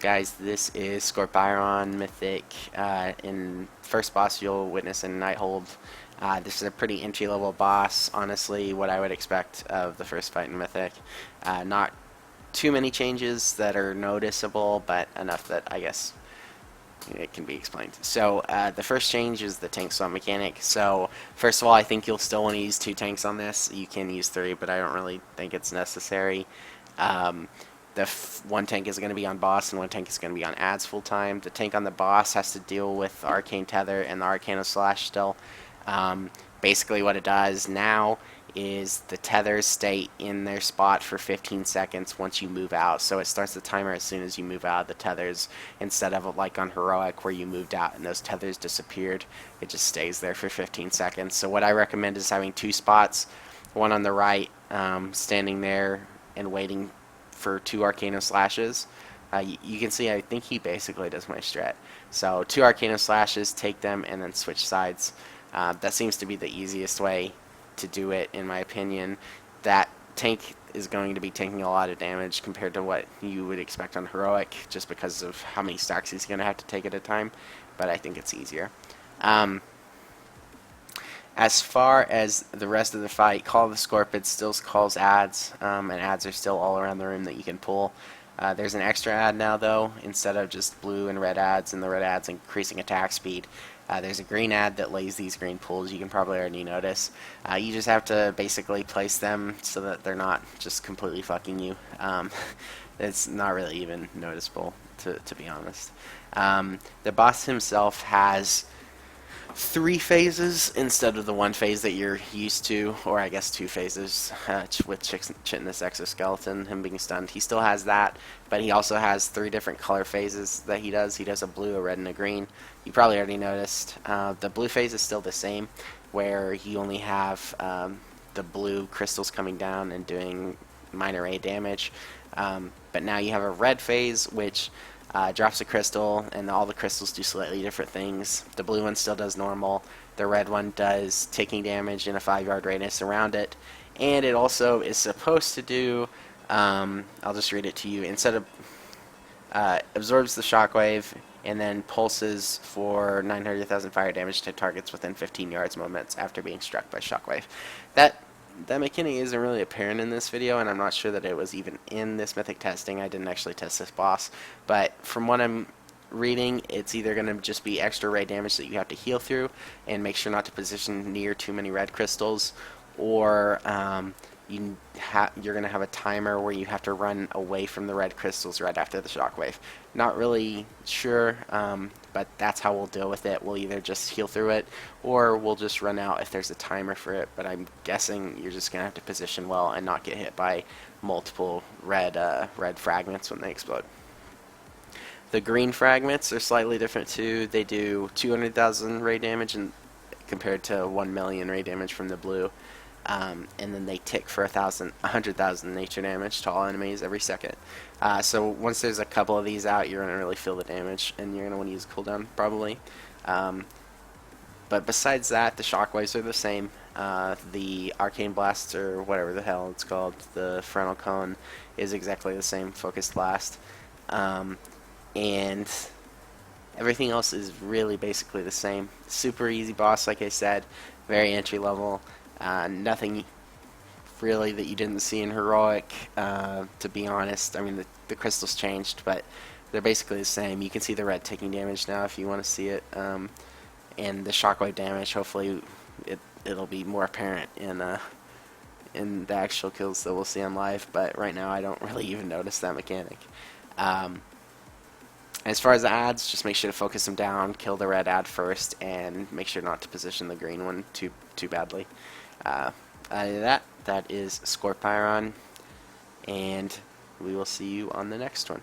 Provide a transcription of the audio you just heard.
guys? This is Skorpyron Mythic. In first boss, you'll witness in Nighthold. This is a pretty entry-level boss. Honestly, what I would expect of the first fight in Mythic. Not too many changes that are noticeable, but enough that I guess it can be explained. So the first change is the tank slot mechanic. So first of all, I think you'll still want to use 2 tanks on this. You can use 3, but I don't really think it's necessary. One tank is going to be on boss and 1 tank is going to be on ads full time. The tank on the boss has to deal with Arcane Tether and the Arcana Slash still. Basically what it does now is the tethers stay in their spot for 15 seconds once you move out. So it starts the timer as soon as you move out of the tethers, instead of like on Heroic where you moved out and those tethers disappeared. It just stays there for 15 seconds. So what I recommend is having 2 spots, one on the right, standing there and waiting for 2 Arcana Slashes. You can see I think he basically does my strat. So 2 Arcana Slashes, take them, and then switch sides. That seems to be the easiest way to do it, in my opinion. That tank is going to be taking a lot of damage compared to what you would expect on Heroic, just because of how many stacks he's going to have to take at a time, but I think it's easier. As far as the rest of the fight, Call of the Scorpids still calls ads, and ads are still all around the room that you can pull. There's an extra ad now, though. Instead of just blue and red ads, and the red ads increasing attack speed, there's a green ad that lays these green pools. You can probably already notice. You just have to basically place them so that they're not just completely fucking you. It's not really even noticeable, to be honest. The boss himself has 3 phases instead of the 1 phase that you're used to, or I guess 2 phases with Chitinous Exoskeleton, him being stunned. He still has that, but he also has 3 different color phases that he does. He does a blue, a red, and a green. You probably already noticed. The blue phase is still the same, where you only have the blue crystals coming down and doing minor A damage. But now you have a red phase, which drops a crystal, and all the crystals do slightly different things. The blue one still does normal. The red one does taking damage in a 5-yard radius around it. And it also is supposed to do, I'll just read it to you, instead of, absorbs the shockwave and then pulses for 900,000 fire damage to targets within 15 yards moments after being struck by shockwave. That mechanic isn't really apparent in this video, and I'm not sure that it was even in this mythic testing. I didn't actually test this boss, but from what I'm reading, it's either going to just be extra ray damage that you have to heal through and make sure not to position near too many red crystals, or you're going to have a timer where you have to run away from the red crystals right after the shockwave. Not really sure, but that's how we'll deal with it. We'll either just heal through it, or we'll just run out if there's a timer for it, but I'm guessing you're just going to have to position well and not get hit by multiple red fragments when they explode. The green fragments are slightly different too. They do 200,000 ray damage compared to 1 million ray damage from the blue. And then they tick for 100,000 nature damage to all enemies every second. So once there's a couple of these out, you're going to really feel the damage, and you're going to want to use a cooldown probably. But besides that, the shockwaves are the same. The arcane blast, or whatever the hell it's called, the frontal cone, is exactly the same focused blast. And everything else is really basically the same. Super easy boss, like I said, very entry level. Nothing really that you didn't see in Heroic, to be honest. I mean, the crystals changed, but they're basically the same. You can see the red taking damage now if you want to see it, and the shockwave damage. Hopefully, it'll be more apparent in the actual kills that we'll see on live. But right now, I don't really even notice that mechanic. As far as the ads, just make sure to focus them down, kill the red ad first, and make sure not to position the green one too badly. That is Skorpyron, and we will see you on the next one.